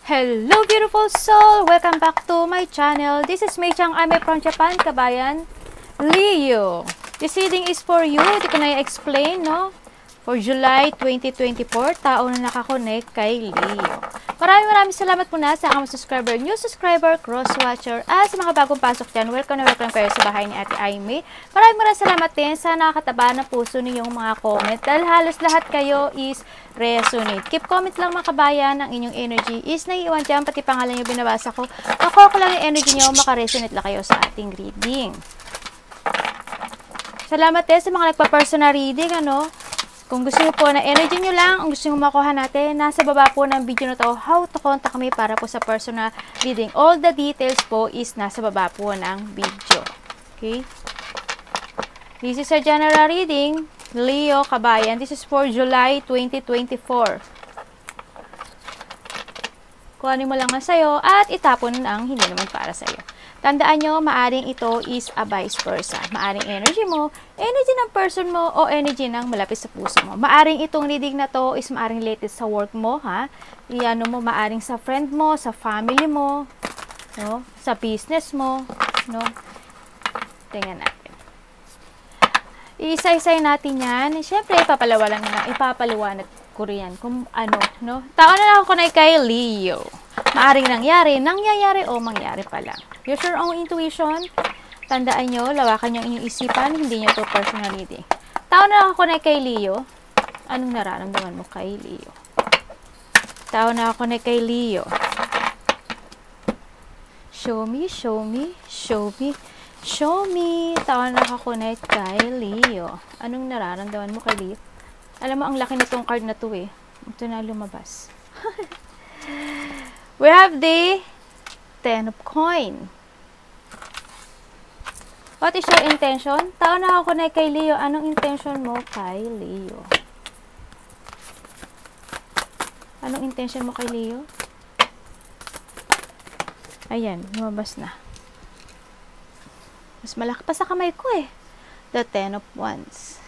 Hello beautiful soul! Welcome back to my channel. This is Mei Chang. I'm from Japan, kabayan. Leo. This reading is for you. Hindi ko na i-explain, no? For July 2024, tao na nakakonect kay Leo. Maraming salamat muna sa aking subscriber, new subscriber, cross-watcher, at sa mga bagong pasok dyan. Welcome na welcome kayo sa bahay ni Ate Aimee. Maraming salamat din sa nakakataba ng puso ninyong mga comment dahil halos lahat kayo is resonate. Keep comment lang mga kabayan, ang inyong energy is naiiwan dyan, pati pangalan nyo binabasa ko. Ako lang yung energy nyo, makaresonate lang kayo sa ating reading. Salamat din sa mga nagpa-personal reading, ano? Kung gusto nyo po na energy nyo lang, ang gusto nyo makuha natin, nasa baba po ng video na to, how to contact me para po sa personal reading. All the details po is nasa baba po ng video. Okay? This is a general reading. Leo, kabayan. This is for July 2024. Kuhanin mo lang ang sayo at itapon ang hindi naman para sayo. Tandaan nyo, maaring ito is a vice versa. Maaring energy mo, energy ng person mo, o energy ng malapit sa puso mo. Maaring itong reading na to is maaring related sa work mo, ha? Iano mo, maaring sa friend mo, sa family mo, no? Sa business mo, no? Tingnan natin. Iisa-isay natin yan. Siyempre, ipapaliwanag ko riyan kung ano, no? Tao na ako na kay Leo. Maaring nangyayari o mangyari pa lang. Use your own intuition. Tandaan nyo, lawakan nyo inyong isipan, hindi nyo to personal reading. Tao na ako na kay Leo. Anong nararamdaman mo kay Leo? Tao na ako na kay Leo. Show me, show me, show me, show me. Tao na ako na kay Leo. Anong nararamdaman mo kay Leo? Alam mo, ang laki nitong card na to eh. Ito na lumabas. We have the 10 of coin. What is your intention? Tao na ako na kay Leo. Anong intention mo kay Leo? Anong intention mo kay Leo? Ayan, lumabas na. Mas malaki pa sa kamay ko eh. The 10 of Wands.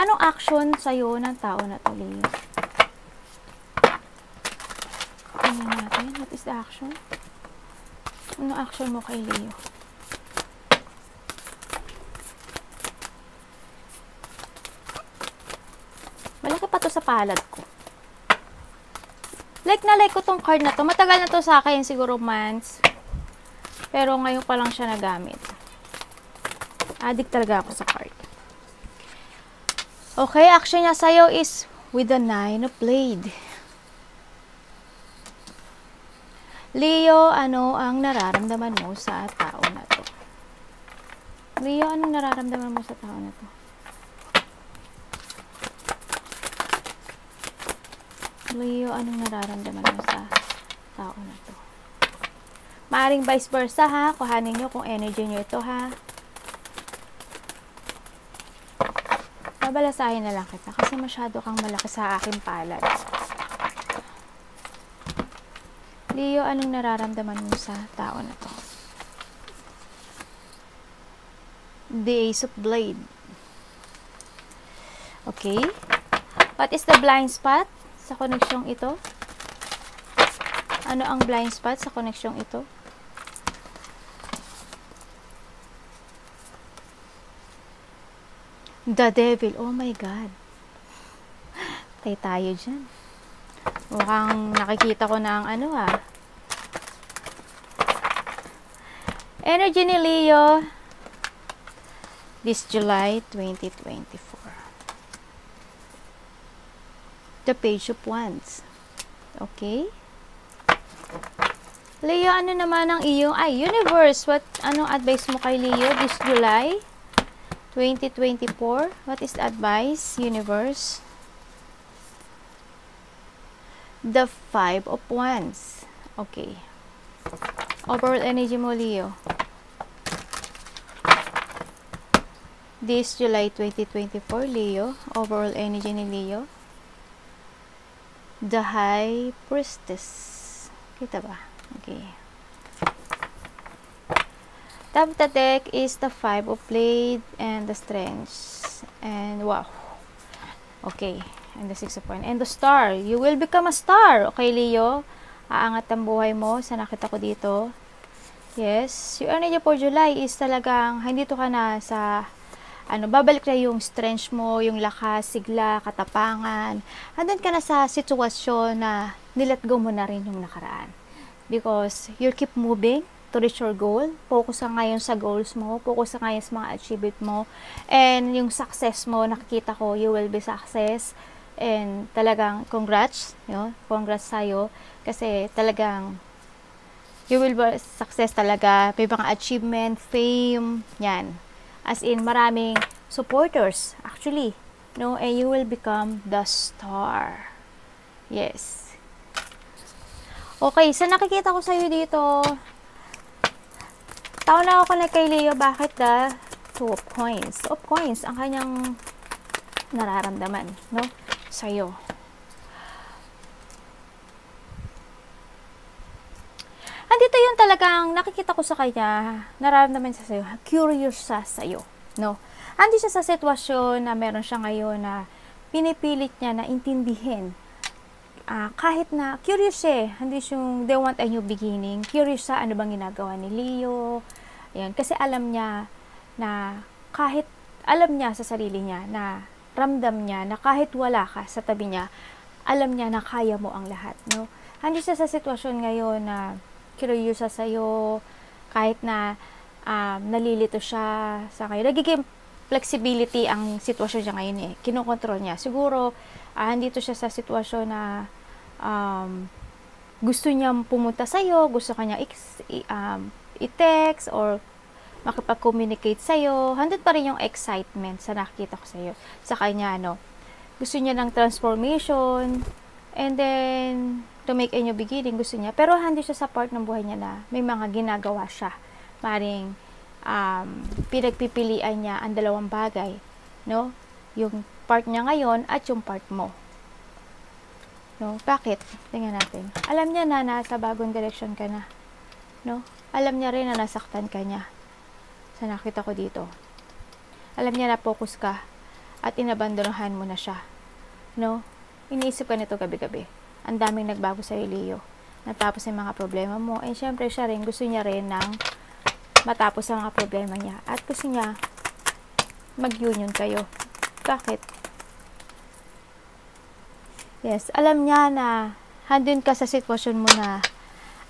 Anong action sa'yo ng tao na to, Leo? Tingnan natin. What is the action? Anong action mo kay Leo? Malaki pa to sa palad ko. Like na like ko tong card na to. Matagal na to sa akin, siguro months. Pero ngayon pa lang siya nagamit. Addict talaga ako sa card. Okay, action niya sa'yo is with the 9 of Blade. Leo, ano ang nararamdaman mo sa tao na to? Leo, anong nararamdaman mo sa tao na to? Leo, anong nararamdaman mo sa tao na to? Maaring vice versa, ha? Kuhanin nyo kung energy nyo ito, ha? Babalasahin na lang kita kasi masyado kang malaki sa aking palad. Leo, anong nararamdaman mo sa tao na to? The Ace of Blade. Okay. What is the blind spot sa koneksyong ito? Ano ang blind spot sa koneksyong ito? The Devil. Oh my God. Tay tayo dyan. Mukhang nakikita ko na ang ano ha. Energy ni Leo this July 2024. The Page of Wands. Okay. Leo, ano naman ang iyong universe? Anong advice mo kay Leo this July 2024. What is the advice, universe? The 5 of Wands. Okay. Overall energy mo, Leo. This July 2024, Leo. Overall energy ni Leo. The High Priestess. Kita ba? Okay. Top of the deck is the 5 of Blade and the Strength. And wow. Okay. And the Six of Wands. And the Star. You will become a star. Okay, Leo? Aangat ang buhay mo. Sa nakita ko dito. Yes. Yung energy for July is talagang, hindi to ka na sa, babalik na yung strength mo, yung lakas, sigla, katapangan. Andun ka na sa sitwasyon na nilet go mo na rin yung nakaraan. Because you'll keep moving to reach your goal. Focus ka ngayon sa goals mo. Focus ka ngayon sa mga achievement mo. And yung success mo, nakikita ko, you will be success. And talagang congrats. Congrats sa'yo. Kasi talagang you will be success talaga. May mga achievement, fame, yan. As in, maraming supporters, actually. And you will become the star. Yes. Okay, so nakikita ko sa'yo dito, tao na ako na kay Leo, bakit the Two of Coins? Two of Coins, ang kanyang nararamdaman, sa'yo. Andito yung talagang nakikita ko sa kanya, nararamdaman siya sa'yo, curious siya sa'yo, Andi siya sa sitwasyon na meron siya ngayon na pinipilit niya na intindihin. Kahit na curious siya, hindi yung they want a new beginning, curious siya ano bang ginagawa ni Leo. Ayan, kasi alam niya na alam niya sa sarili niya na ramdam niya na kahit wala ka sa tabi niya, alam niya na kaya mo ang lahat, Hindi siya sa sitwasyon ngayon na curious siya sa'yo, kahit na nalilito siya sa kayo. Nagiging flexibility ang sitwasyon niya ngayon kinokontrol niya. Siguro, andito siya sa sitwasyon na gusto niya pumunta sa'yo, gusto kanya i-text or makipag-communicate sa'yo. Handun pa rin yung excitement sa nakikita ko sa'yo. Sa kanya, gusto niya ng transformation, and then, to make a new beginning, gusto niya. Pero hindi siya sa part ng buhay niya na may mga ginagawa siya. Maring, pinagpipilian niya ang dalawang bagay, yung part niya ngayon at yung part mo. Bakit? Tingnan natin. Alam niya na nasa bagong direction ka na. Alam niya rin na nasaktan ka niya. Sa nakita ko dito. Alam niya na focus ka at inabandonahan mo na siya. Iniisip ka nito gabi-gabi. Ang daming nagbago sa Leo. Natapos yung mga problema mo. And syempre siya rin, gusto niya rin ng matapos ang mga problema niya. At gusto niya mag-union kayo. Bakit? Yes, alam niya na handun ka sa sitwasyon mo na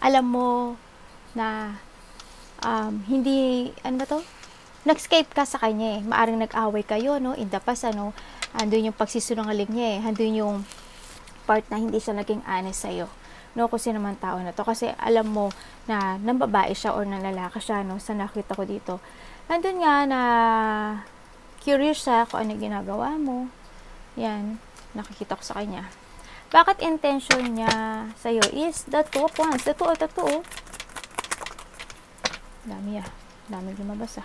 alam mo na hindi, nag-escape ka sa kanya Maaring nag-away kayo, in the past, handun yung pagsisinungaling niya handun yung part na hindi siya naging honest sa'yo. Kung sino man tao na to. Kasi alam mo na nang babae siya or nang lalaki siya, sa nakita ko dito. Handun nga na curious siya kung ano ginagawa mo. Yan, nakikita ko sa kanya. Bakit intention niya sa'yo is the Two of Wands. The two. Dami Dami lumabas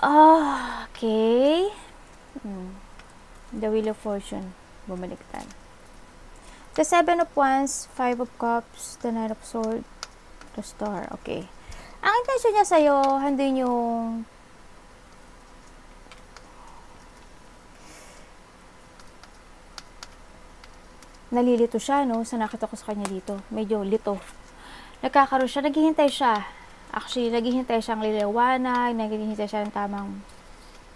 Okay. The Wheel of Fortune. Bumaliktad. The Seven of Wands, Five of Cups, the Knight of Swords, the Star. Okay. Ang intention niya sa'yo, handun yung nalilito siya, sa nakita ko sa kanya dito. Medyo lito. Nagkakaroon siya, naghihintay siya. Actually, naghihintay siyang liliwanag, naghihintay siya ng tamang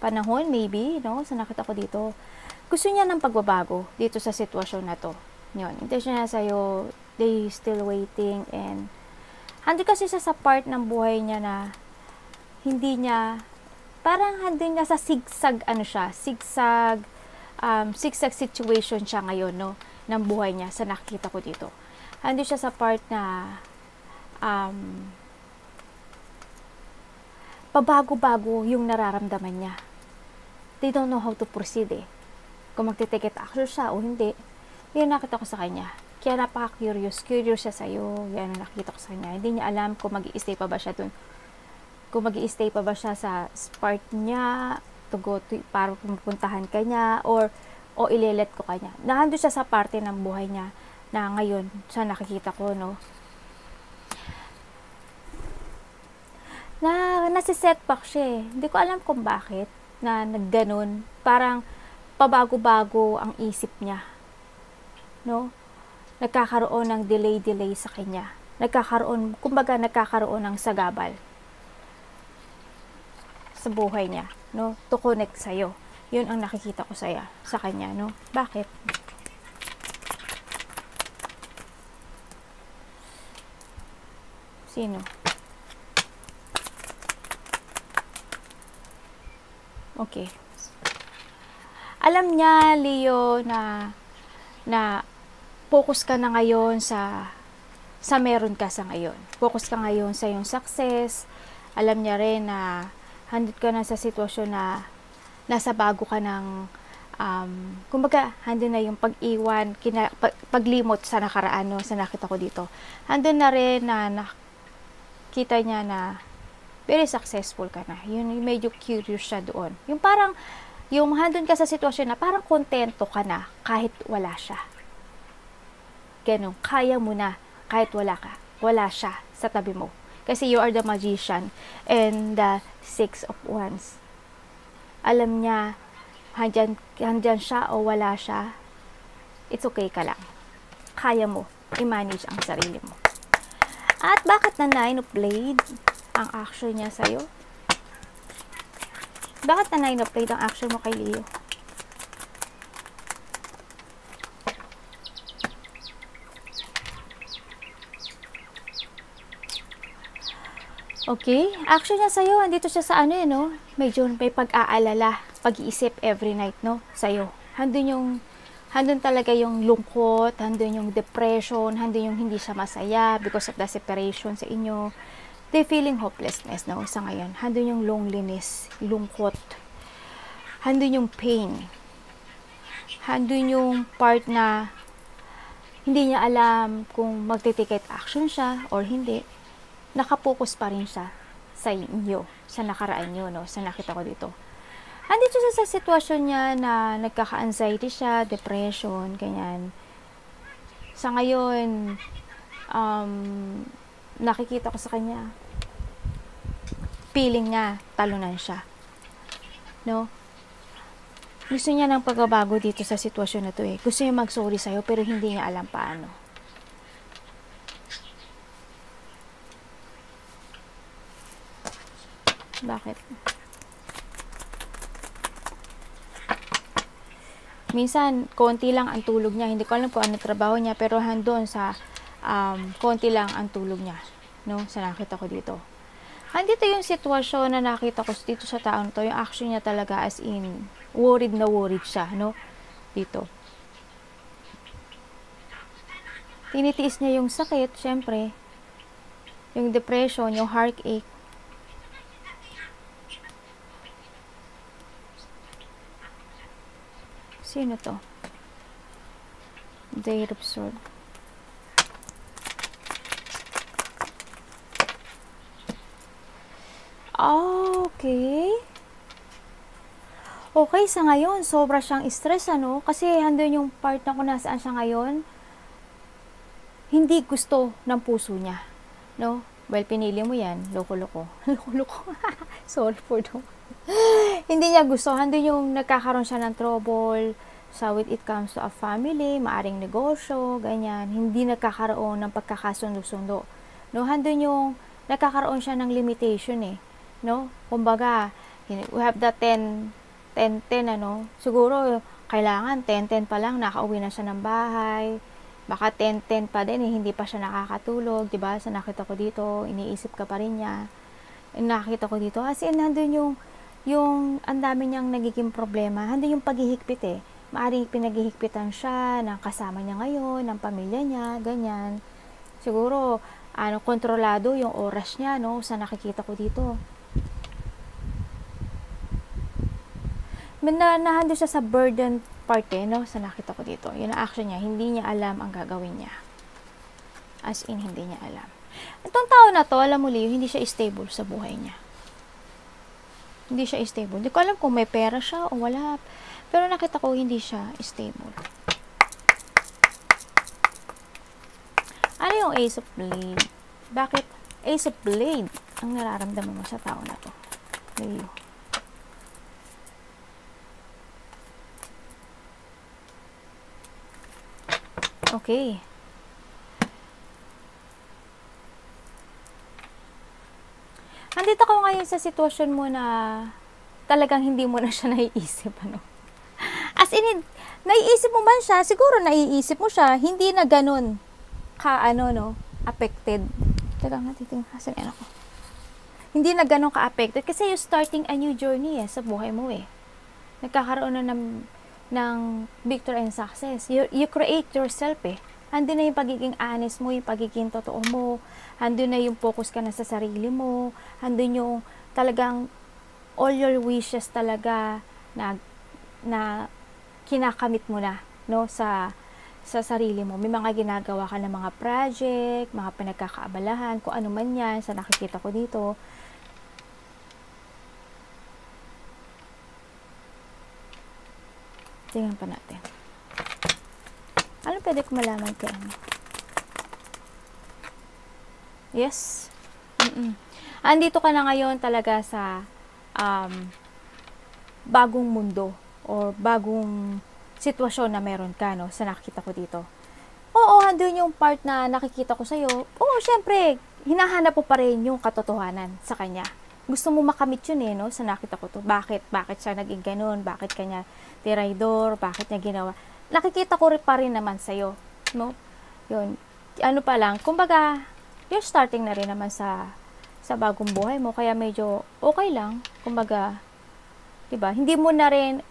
panahon, maybe, sa nakita ko dito. Gusto niya ng pagbabago dito sa sitwasyon na to. Yun, intention niya sa'yo, they still waiting, and handi kasi siya sa part ng buhay niya na hindi niya, parang handi niya sa zigzag situation siya ngayon, ng buhay niya sa nakikita ko dito. Handi siya sa part na pabago-bago yung nararamdaman niya. They don't know how to proceed Kung magtitake action siya o hindi. Yan nakita ko sa kanya. Kaya napaka-curious. Curious siya sa'yo. Yan ang nakita ko sa kanya. Hindi niya alam kung mag-i-stay pa ba siya dun. Kung mag-i-stay pa ba siya sa part niya para pumuntahan ka niya o ilelet ko kanya. Nahando siya sa parte ng buhay niya na ngayon sa nakikita ko, na nasi-setback siya Hindi ko alam kung bakit na nagganon. Parang pabago-bago ang isip niya. No? Nagkakaroon ng delay sa kanya. Kumbaga nagkakaroon ng sagabal sa buhay niya, no? To connect sa'yo. Yun ang nakikita ko sa kanya, no? Bakit? Sino? Okay. Alam niya, Leo, na focus ka na ngayon sa meron ka sa ngayon. Focus ka ngayon sa iyong success. Alam niya rin na handit ka na sa sitwasyon na nasa bago ka ng kumbaga, handun na yung pag-iwan, paglimot sa nakaraan, no, sa nakita ko dito. Handun na rin na nakita niya na very successful ka na. Yun, medyo curious siya doon. Yung parang, yung handun ka sa sitwasyon na parang kontento ka na kahit wala siya. Ganun, kaya mo na kahit wala siya sa tabi mo. Kasi you are the magician and the 6 of Wands. Alam niya, handyan siya o wala siya, it's okay ka lang. Kaya mo i-manage ang sarili mo. At bakit na 9 of Blades ang action niya sa'yo? Bakit na 9 of Blades ang action mo kay Leo? Okay, action niya sa'yo, andito siya sa no? Medyo may pag-aalala, pag-iisip every night, no? Sa'yo. Handun talaga yung lungkot, handun yung depression, handun yung hindi siya masaya because of the separation sa inyo. They feeling hopelessness, no? Sa ngayon. Handun yung loneliness, lungkot. Handun yung pain. Handun yung part na hindi niya alam kung magte-take action siya or hindi. Nakapokus pa rin siya sa inyo, sa nakaraan nyo, no? Sa nakita ko dito. Andito siya sa sitwasyon niya na nagkaka-anxiety siya, depression, ganyan. Sa ngayon, nakikita ko sa kanya, feeling niya, talunan siya. No? Gusto niya ng pagbabago dito sa sitwasyon na to eh. Gusto niya mag-sorry sa'yo, pero hindi niya alam paano. Bakit? Minsan, konti lang ang tulog niya. Hindi ko alam kung ano trabaho niya, pero handon sa konti lang ang tulog niya. No? Sa nakita ko dito. Andito yung sitwasyon na nakita ko dito sa taon to. Yung action niya talaga as in, worried siya. No? Dito. Tinitiis niya yung sakit, syempre. Yung depression, yung heartache. Sino to? Eight of Swords. Okay. Okay, sa ngayon, sobra siyang stress, ano? Kasi handun yung part na kung nasaan siya ngayon, hindi gusto ng puso niya. No? Well, pinili mo yan. Loko-loko. Loko-loko. Sorry for that. Hindi niya gusto. Handun yung nagkakaroon siya ng trouble sa with it comes to a family, maaring negosyo, ganyan. Hindi nagkakaroon ng pagkakasundo-sundo. No? Handun yung nagkakaroon siya ng limitation eh. No? Kumbaga, we have the 10-10, ano? Siguro, kailangan 10-10 pa lang, nakauwi na siya ng bahay. Baka 10-10 pa din, eh, hindi pa siya nakakatulog, diba? Sa nakita ko dito, iniisip ka pa rin niya. Nakita ko dito, as in, handun yung ang dami niyang nagiging problema, handun yung paghihigpit eh. Maaring pinaghihigpitan siya ng kasama niya ngayon, ng pamilya niya, ganyan. Siguro, kontrolado yung oras niya, no? Sa nakikita ko dito. Nahando siya sa burden part eh, no? Sa nakita ko dito. Yun ang action niya. Hindi niya alam ang gagawin niya. As in, hindi niya alam. Itong tao na to, alam mo Leo, hindi siya stable sa buhay niya. Hindi siya stable. Hindi ko alam kung may pera siya o wala. Pero nakita ko, hindi siya stable. Ano yung Ace of Blade? Bakit Ace of Blade ang nararamdaman mo sa tao na to? Leo. Okay. Andito ka ngayon sa sitwasyon mo na talagang hindi mo na siya naiisip, ano? As in, naiisip mo man siya, siguro naiisip mo siya, hindi na ganun ka, ano, no, affected. Teka nga, titingnan kasi ako. Hindi na ganun ka-affected kasi you're starting a new journey sa buhay mo Nagkakaroon na ng victory and success. You create yourself Andun na yung pagiging honest mo, yung pagiging totoo mo, andun na yung focus ka na sa sarili mo, andun yung talagang all your wishes talaga na kinakamit mo na, no, sa sarili mo. May mga ginagawa ka ng mga project, mga pinagkakaabalahan, kung ano man yan, sa nakikita ko dito. Tingnan pa natin. Ano pwede ko malaman kay ano? Yes. Andito ka na ngayon talaga sa bagong mundo or bagong sitwasyon na meron ka, no, sa nakikita ko dito. Oo, andun yung part na nakikita ko sa'yo. Oo, syempre, hinahanap mo pa rin yung katotohanan sa kanya. Gusto mo makamit yun no, sa nakita ko to. Bakit siya naging ganun? Bakit kanya tiraydor? Bakit niya ginawa? Nakikita ko rin pa rin naman sa'yo, no? Yun. Ano pa lang, kumbaga, you're starting na rin naman sa bagong buhay mo, kaya medyo okay lang, kumbaga, diba? Hindi mo na rin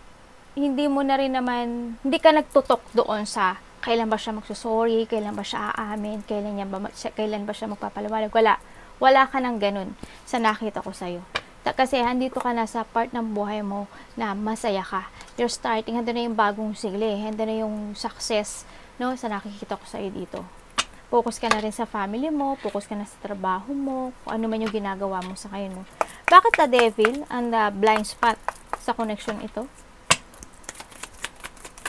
naman, hindi ka nagtutok doon sa kailan ba siya magsusorry, kailan ba siya aamin, kailan ba siya magpapaliwanag. Wala ka nang ganun sa nakita ko sa'yo. Kasi andito ka na sa part ng buhay mo na masaya ka. You're starting, handa na yung bagong sigli, handa na yung success, no, sa nakikita ko sa'yo dito. Focus ka na rin sa family mo, focus ka na sa trabaho mo, kung ano man yung ginagawa mo sa ngayon mo. Bakit the devil and the blind spot sa connection ito?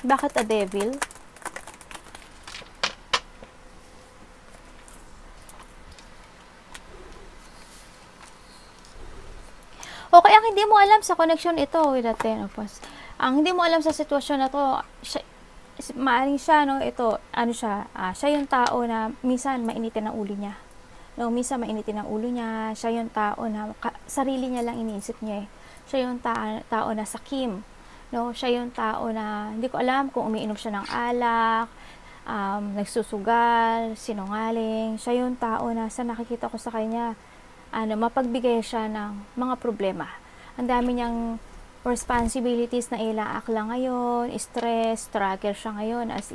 Bakit the devil? Okay, ang hindi mo alam sa connection ito with the Ten of Wands. Ang hindi mo alam sa sitwasyon na to, maaring siya, no, ito, ano siya, siya yung tao na minsan mainitin ang ulo niya. No, minsan mainitin ang ulo niya, siya yung tao na sarili niya lang iniisip niya Siya yung tao na sakim. No, siya yung tao na hindi ko alam kung umiinom siya ng alak, nagsusugal, sinungaling. Siya yung tao na sa nakikita ko sa kanya, mapagbigay siya ng mga problema. Ang dami niyang responsibilities na ilaakla ngayon, stress, struggle siya ngayon, as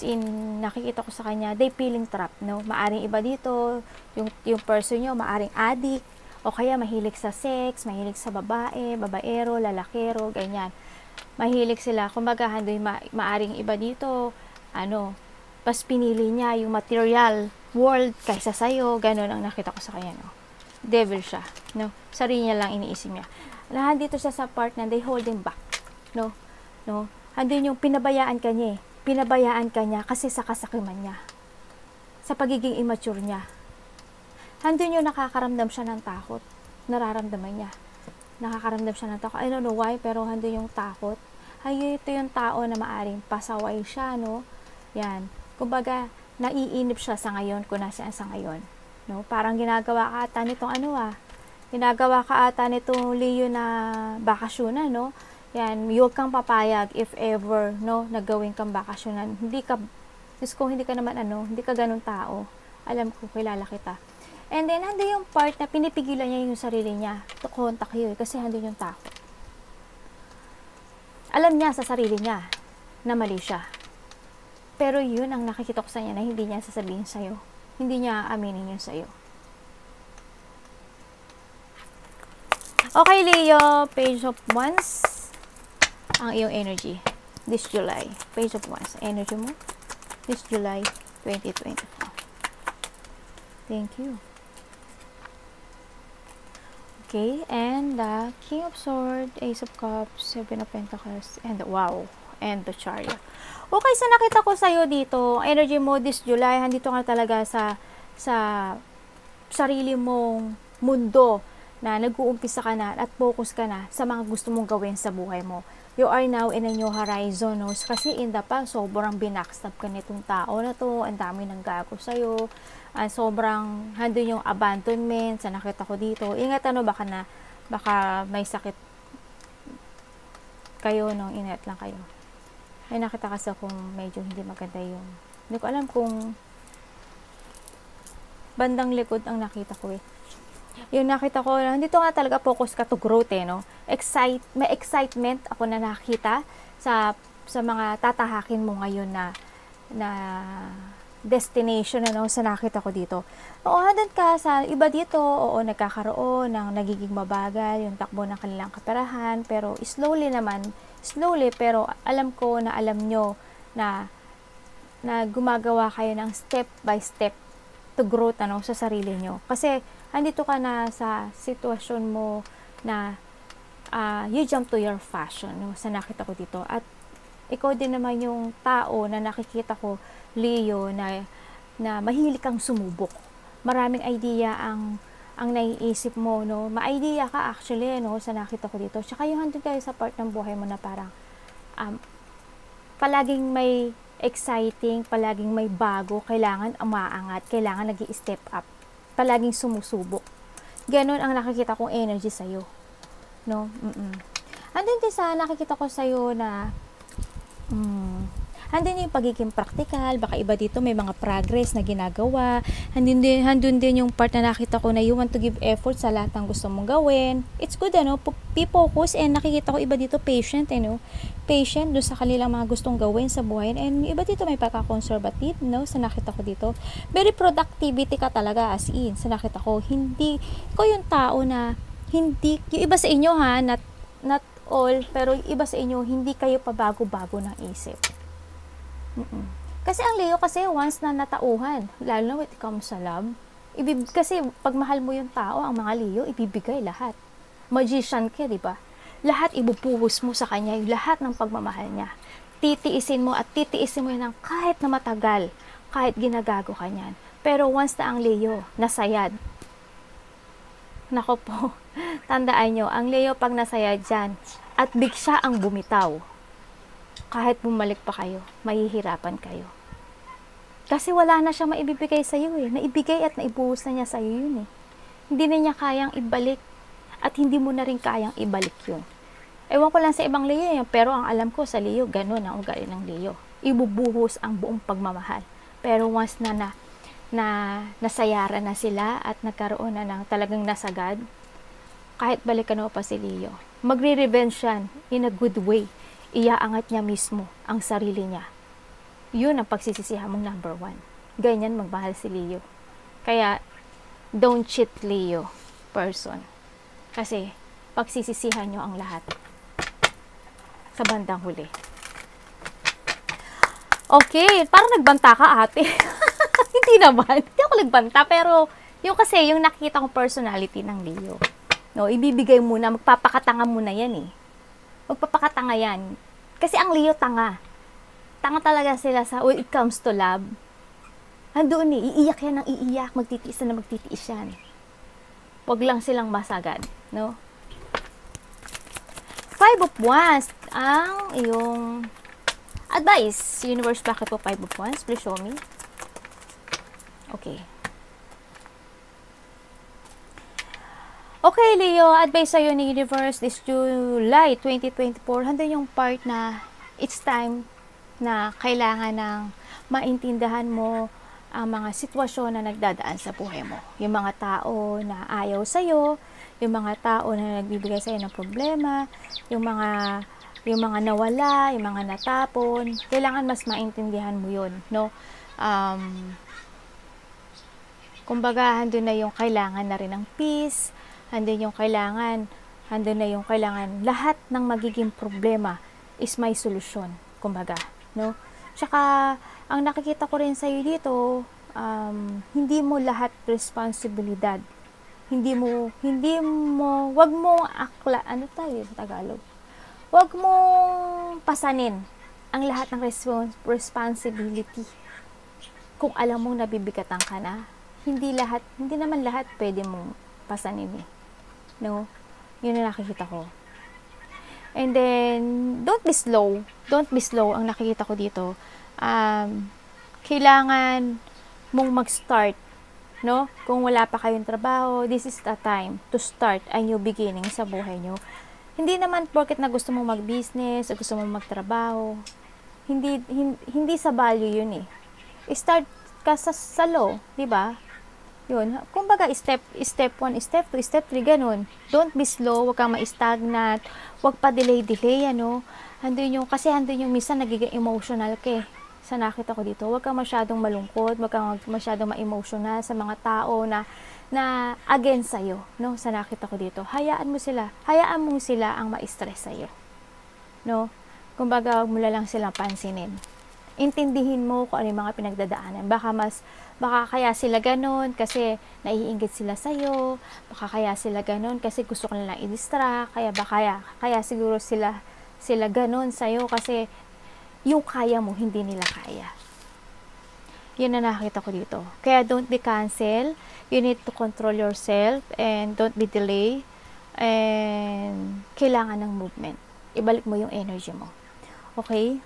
in nakikita ko sa kanya, they feeling trapped, no? Maaring iba dito, yung person niyo, maaring addict, o kaya mahilig sa sex, mahilig sa babae, babaero, lalakero, ganyan. Mahilig sila, kumbaga, maaring iba dito, pas pinili niya yung material world kaysa sa'yo, ganun ang nakita ko sa kanya, no? Devil siya, no? Sarili niya lang iniisip niya. Nandito siya sa part na they holding back, no? Andun yung pinabayaan ka niya Pinabayaan ka niya kasi sa kasakiman niya. Sa pagiging immature niya. Andun yung nakakaramdam siya ng takot. Nararamdaman niya. Nakakaramdam siya ng takot. I don't know why, pero andun yung takot. Ay, ito yung tao na maaring pasaway siya, no? Yan. Kumbaga, naiinip siya sa ngayon kung nasaan sa ngayon. No? Parang ginagawa ka ata nitong ginagawa ka ata nitong Leo na bakasyonan, no? Yan, huwag kang papayag if ever, no, nagawin kang bakasyonan. Hindi ka naman hindi ka ganun tao. Alam ko, kilala kita. And then, handi yung part na pinipigilan niya yung sarili niya to contact you, kasi handi yung takot. Alam niya sa sarili niya na mali siya. Pero yun ang nakikita ko sa niya na hindi niya sasabihin sa'yo. Hindi niya aminin yun sa'yo. Okay, Leo, Page of Wands. Ang iyong energy this July. Page of Wands. Energy mo this July 2024. Thank you. Okay, and the King of Swords, Ace of Cups, Seven of Pentacles, and and the Chariot. Okay, so nakita ko sa'yo dito, energy mo this July, handito ka talaga sa sarili mong mundo na nag-uumpisa ka na at focus ka na sa mga gusto mong gawin sa buhay mo. you are now in a new horizon, no? Kasi in the past, sobrang binackstab ka nitong tao na to, ang dami nang gago sa'yo, sobrang handun yung abandonment, sa nakita ko dito. Ingat baka may sakit kayo, no? Ingat lang kayo. May nakita kasi kung medyo hindi maganda yung, hindi ko alam kung bandang likod ang nakita ko eh. Yung nakita ko, dito nga talaga focus ka to growth eh, no? May excitement ako na nakita sa mga tatahakin mo ngayon na destination, ano, sa nakita ko dito. Oo, handun ka sa iba dito, oo, nagkakaroon ng nagiging mabagal yung takbo ng kanilang kaperahan, pero slowly pero alam ko na alam nyo na gumagawa kayo ng step by step to growth, ano, sa sarili nyo. Kasi andito ka na sa sitwasyon mo na you jump to your fashion, no, sa nakita ko dito. At ikaw din naman yung tao na nakikita ko, Leo, na mahilig kang sumubok. Maraming idea ang naiisip mo, no. Ma-idea ka actually, no, sa nakita ko dito. Tsaka yung handun kayo sa part ng buhay mo na parang palaging may exciting, palaging may bago, kailangan umaangat, kailangan nag-i-step up, palaging sumusubok. Ganon ang nakikita kong energy sa'yo, no? Andun din sa nakikita ko sa'yo na andun yung pagiging practical, baka iba dito may mga progress na ginagawa. Andun din yung part na nakita ko na you want to give effort sa lahat ng gusto mong gawin. It's good, ano, be focus, and nakikita ko iba dito patient, no? Patient doon sa kanilang mga gustong gawin sa buhay. And iba dito may pagka-conservative, no, sa nakita ko dito. Very productivity ka talaga, as in, sa nakita ko. Hindi ko yung tao na hindi, yung iba sa inyo ha, not all, pero yung iba sa inyo, hindi kayo pabago-bago ng isip. Kasi ang Leo kasi once na natauhan, lalo na when it comes sa love, kasi pag mahal mo yung tao, ang mga Leo, ibibigay lahat. Magician ka, di ba? Lahat ibubuhos mo sa kanya, yung lahat ng pagmamahal niya. Titiisin mo yan ng kahit na matagal, kahit ginagago ka niyan. Pero once na ang Leo, nasayad, nako po, tandaan nyo, ang Leo pag nasayad dyan, at bigsa ang bumitaw, kahit bumalik pa kayo, mahihirapan kayo. Kasi wala na siya maibibigay sa iyo eh. Naibigay at naibuhos na niya sa iyo yun eh. Hindi na niya kayang ibalik at hindi mo na rin kayang ibalik yun. Ewan ko lang sa ibang Leo yun, pero ang alam ko sa Leo, ganun ang ugali ng Leo. Ibubuhos ang buong pagmamahal. Pero once na nasayara na sila at nagkaroon na ng talagang nasagad, kahit balikan mo pa si Leo, magre-revenge yan in a good way. Iaangat niya mismo ang sarili niya. Yun ang pagsisisihan mong number 1. Ganyan magmahal si Leo. Kaya, don't cheat Leo person. Kasi, pagsisisihan nyo ang lahat sa bandang huli. Okay, parang nagbanta ka ate. Hindi naman. Hindi ako nagbanta, pero yung kasi, yung nakita kong personality ng Leo. No, ibibigay muna, magpapakatanga muna yan eh. Magpapakatanga yan. Kasi ang Leo tanga. Tanga talaga sila when it comes to love. Andoon eh, iiyak yan ng iiyak, magtitiis na magtitiis yan. Huwag lang silang masagad, no? 5 of Wands, ang iyong advice. Universe, bakit po 5 of Wands? Please show me. Okay. Okay, Leo, advice sa'yo ni Universe this July 2024. Handa yung part na it's time na kailangan ng maintindahan mo ang mga sitwasyon na nagdadaan sa buhay mo. Yung mga tao na ayaw sa'yo, yung mga tao na nagbibigay sa'yo ng problema, yung mga nawala, yung mga natapon. Kailangan mas maintindihan mo yun, no? Kumbaga, handun na yung kailangan na rin ng peace, handun na yung kailangan, lahat ng magiging problema is may solusyon, kumbaga, no? Tsaka, ang nakikita ko rin sa'yo dito, hindi mo lahat responsibilidad. Wag mo Tagalog? Wag mong pasanin ang lahat ng responsibility. Kung alam mong nabibigatan ka na, hindi naman lahat pwede mong pasanin eh. No? Yun ang nakikita ko. And then, don't be slow. Don't be slow ang nakikita ko dito. Kailangan mong mag-start, no? Kung wala pa kayong trabaho, this is the time to start a new beginning sa buhay nyo. Hindi naman porket na gusto mong mag-business o gusto mong magtrabaho. Hindi sa value yun eh. Start ka sa low, di ba? Yun. Kumbaga, step 1, step 2, step 3, ganun. Don't be slow, wag kang ma-stagnant, wag pa delay, ano. Kasi handun yung minsan nagiging emotional ka eh. Sa nakita ko dito, wag kang masyadong malungkot, wag kang masyadong ma-emotional sa mga tao na against sa'yo, no? Sa nakita ko dito, hayaan mo sila ang ma-stress sa'yo, no? Kumbaga, wag mo lang silang pansinin. Intindihin mo kung ano yung mga pinagdadaanan. Baka kaya sila ganun kasi naiinggit sila sa'yo, baka kaya sila ganun kasi gusto ko nilang i-distract, kaya siguro sila ganun sa'yo kasi yung kaya mo, hindi nila kaya. Yun na nakita ko dito. Kaya don't be cancel. You need to control yourself and don't be delay. And kailangan ng movement. Ibalik mo yung energy mo. Okay?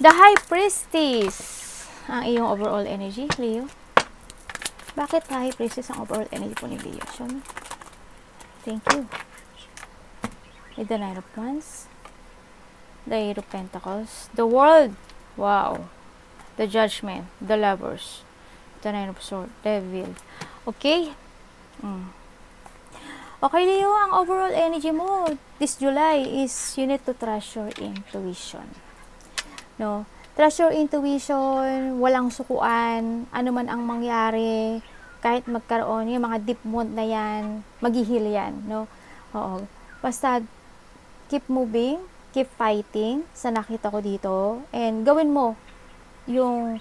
The High Priestess. Ang iyong overall energy, Leo. Bakit High Priestess ang overall energy po ni Leo? Show me. Thank you. With the Nine of Wands, the Eight of Pentacles, the World, wow, the Judgment, the Lovers, the Nine of Swords, Devil. Okay? Okay, Leo, ang overall energy mo this July is you need to trust your intuition. No? Trust your intuition, walang sukuan, ano man ang mangyari, kahit magkaroon, yung mga deep wound na yan, maghihil yan, no? Oo. Basta, keep moving, keep fighting sa nakita ko dito, and gawin mo yung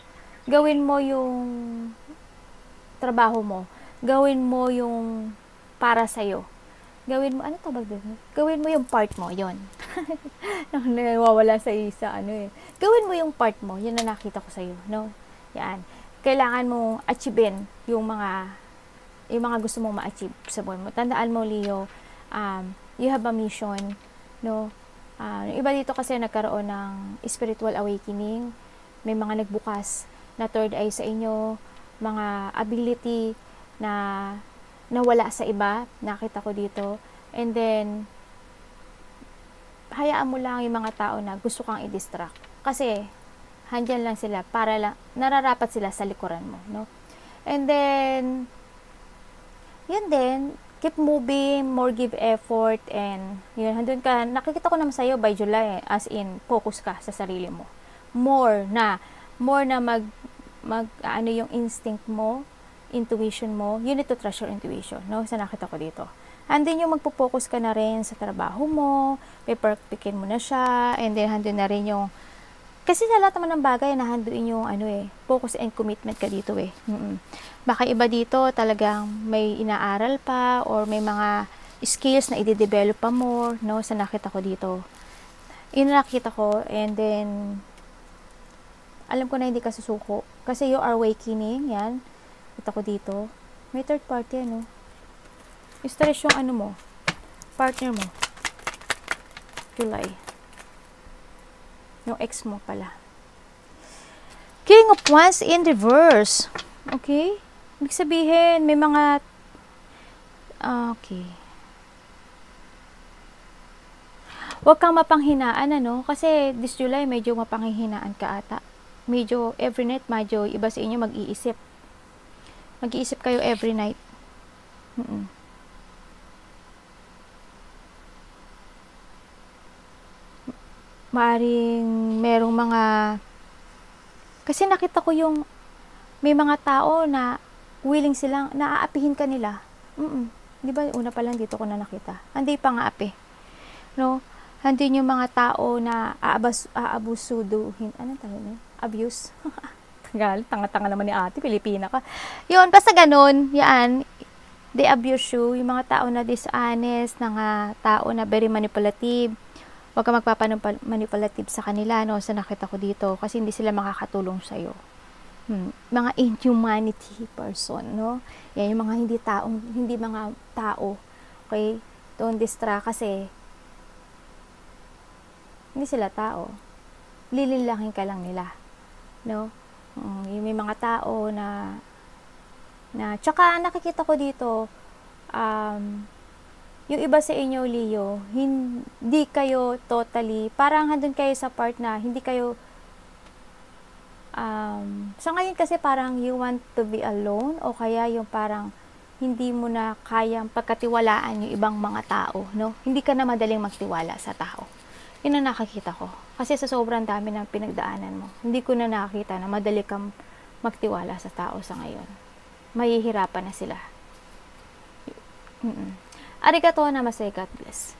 trabaho mo, gawin mo yung para sa'yo, gawin mo, ano tawag doon? Gawin mo yung part mo, yon. Nawawala sa isa, gawin mo yung part mo, yun na nakita ko sa'yo, no? Yan, kailangan mong achievein yung mga gusto mong ma-achieve sa buhay mo. Tandaan mo, Leo, you have a mission, no? Iba dito kasi nagkaroon ng spiritual awakening, may mga nagbukas na third eye sa inyo, mga ability na nawala sa iba, nakita ko dito, and then hayaan mo lang yung mga tao na gusto kang i-distract, kasi handyan lang sila, para lang, nararapat sila sa likuran mo, no? And then yun din, keep moving, more give effort, and yun, handun ka, nakikita ko naman sa'yo by July, as in, focus ka sa sarili mo. More na ano yung instinct mo, intuition mo, you need to trust your intuition, no? Sa nakita ko dito. Handun yung magpo-focus ka na rin sa trabaho mo, pipikin mo na siya, and then handun na rin yung, kasi sa lahat naman ng bagay, nahanduin yung focus and commitment ka dito eh. Baka iba dito talagang may inaaral pa or may mga skills na i-develop pa more, no? Sa nakita ko dito. Yun nakita ko, and then alam ko na hindi ka susuko kasi you are awakening, yan. Kita ko dito. May third party, stress yung mo, partner mo. July. Yung ex mo pala. King of Wands in reverse. Okay? Ibig sabihin, may mga okay. Huwag kang mapanghinaan, kasi this July, medyo mapanghihinaan ka ata. Medyo, every night, medyo iba sa inyo mag-iisip. Mag-iisip kayo every night. Maaring merong mga, kasi nakita ko yung may mga tao na willing silang naaapihin ka nila. Di ba una pa lang dito ko na nakita, hindi pa nga api, no? Hindi yung mga tao na aabusuduhin, anong tawag na? Abuse. Tanga-tanga naman ni ate, Pilipina ka. Yun, basta ganun, yan, they abuse you, yung mga tao na dishonest, mga tao na very manipulative. Huwag ka magpapamanipulative sa kanila, no? Sa nakita ko dito, kasi hindi sila makakatulong sa'yo. mga inhumanity person, no? Yan yung mga hindi mga tao. Okay? Don't distract kasi hindi sila tao. Lililahin ka lang nila, no? Yung may mga tao na tsaka nakikita ko dito, yung iba sa inyo, Leo, hindi kayo totally, parang handun kayo sa part na hindi kayo sa ngayon kasi parang you want to be alone, o kaya yung parang hindi mo na kayang pagkatiwalaan yung ibang mga tao, no? Hindi ka na madaling magtiwala sa tao. Yun ang nakakita ko. Kasi sa sobrang dami ng pinagdaanan mo, hindi ko na nakakita na madali kang magtiwala sa tao sa ngayon. Mahihirapan na sila. Arigatou namaste, God bless.